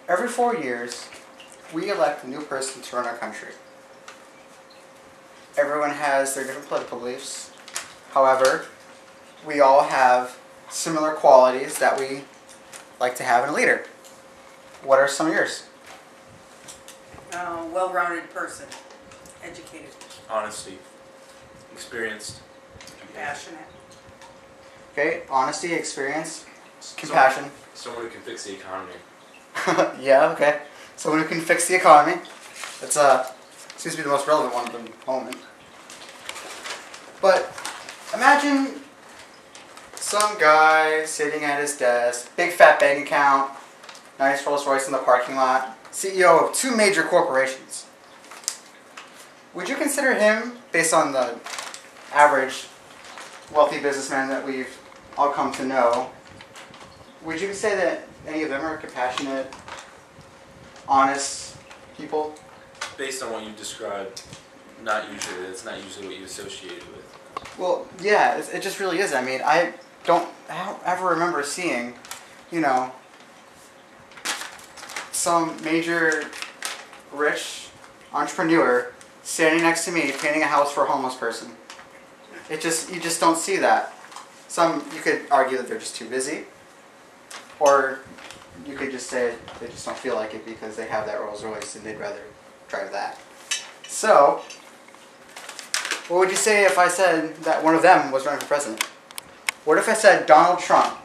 Every 4 years, we elect a new person to run our country. Everyone has their different political beliefs. However, we all have similar qualities that we like to have in a leader. What are some of yours? Well-rounded person, educated, Honesty, experienced, compassionate. Okay, honesty, experience, compassion. someone who can fix the economy. Yeah, okay. Someone who can fix the economy. That's seems to be the most relevant one at the moment. But imagine some guy sitting at his desk, big fat bank account, nice Rolls Royce in the parking lot, CEO of 2 major corporations. Would you consider him, based on the average wealthy businessman that we've all come to know, would you say that any of them are compassionate, honest people? Based on what you described, not usually. That's not usually what you associate it with. Well, yeah, it just really is. I mean, I don't ever remember seeing, some major rich entrepreneur standing next to me painting a house for a homeless person. You just don't see that. You could argue that they're just too busy, or you could just say they just don't feel like it because they have that Rolls Royce and they'd rather drive that. So, what would you say if I said that one of them was running for president? What if I said Donald Trump,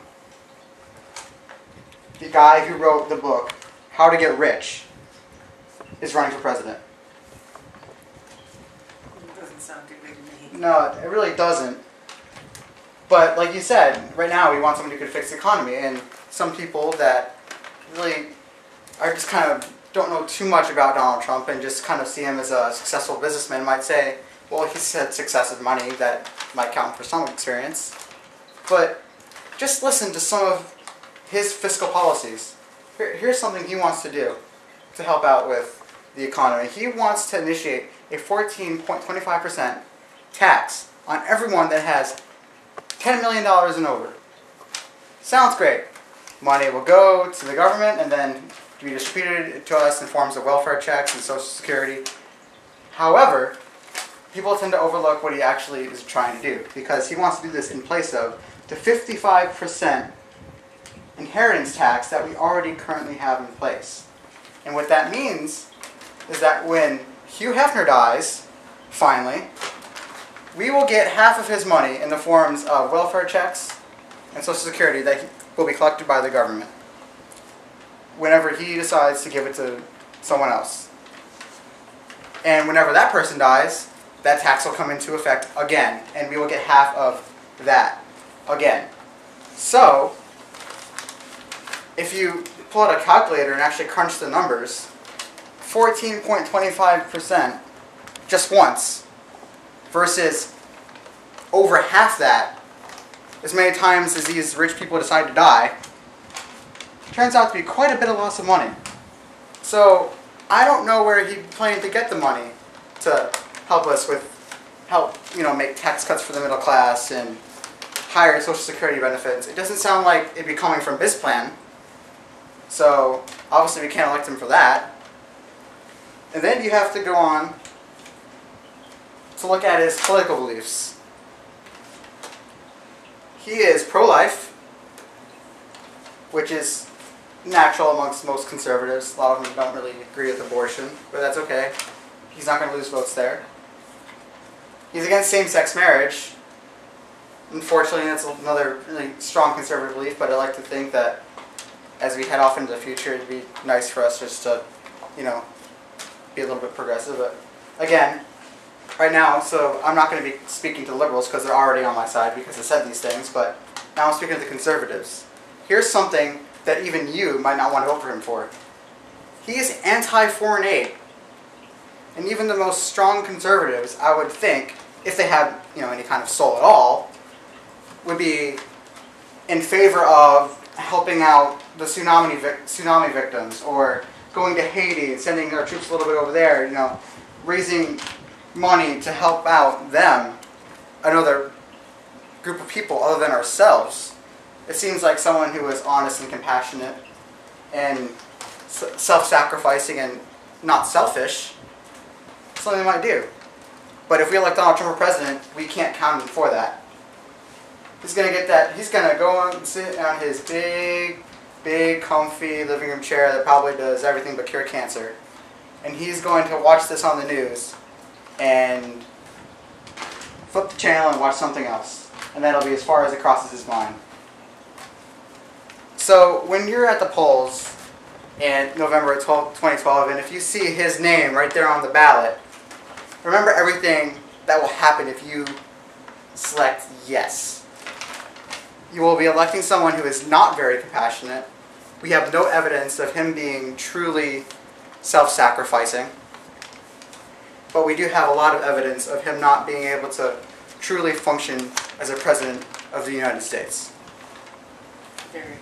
the guy who wrote the book How to Get Rich, is running for president? It doesn't sound too big to me. No, it really doesn't. But like you said, right now we want someone who could fix the economy, and some people that really are just kind of don't know too much about Donald Trump and just kind of see him as a successful businessman might say, well, he's had success with money, that might count for some experience. But just listen to some of his fiscal policies. Here's something he wants to do to help out with the economy. He wants to initiate a 14.25% tax on everyone that has $10 million and over. Sounds great. Money will go to the government and then be distributed to us in forms of welfare checks and Social Security. However, people tend to overlook what he actually is trying to do, because he wants to do this in place of the 55% inheritance tax that we already currently have in place. And what that means is that when Hugh Hefner dies, finally, we will get half of his money in the forms of welfare checks and Social Security that will be collected by the government whenever he decides to give it to someone else. And whenever that person dies, that tax will come into effect again, and we will get half of that again. So, if you pull out a calculator and actually crunch the numbers, 14.25% just once versus over half that as many times as these rich people decide to die, turns out to be quite a bit of loss of money. So I don't know where he planned to get the money to help us make tax cuts for the middle class and higher Social Security benefits. It doesn't sound like it'd be coming from his plan. So obviously we can't elect him for that. And then you have to go on to look at his political beliefs. He is pro-life, which is natural amongst most conservatives. A lot of them don't really agree with abortion, but that's okay. He's not going to lose votes there. He's against same-sex marriage. Unfortunately, that's another really strong conservative belief, but I like to think that as we head off into the future, it'd be nice for us just to, be a little bit progressive. But again, right now, so I'm not going to be speaking to the liberals because they're already on my side because I said these things, but now I'm speaking to the conservatives. Here's something that even you might not want to vote for him for. He is anti-foreign aid. And even the most strong conservatives, I would think, if they had any kind of soul at all, would be in favor of helping out the tsunami victims, or going to Haiti and sending our troops a little bit over there, raising money to help out them, another group of people other than ourselves. It seems like someone who is honest and compassionate and self-sacrificing and not selfish, something they might do. But if we elect Donald Trump for president, we can't count him for that. He's gonna get that. He's gonna go and sit on his big, comfy living room chair that probably does everything but cure cancer, and he's going to watch this on the news and flip the channel and watch something else, and that'll be as far as it crosses his mind. So when you're at the polls in November 2012, and if you see his name right there on the ballot, remember everything that will happen if you select yes. You will be electing someone who is not very compassionate. We have no evidence of him being truly self-sacrificing. But we do have a lot of evidence of him not being able to truly function as a president of the United States. Very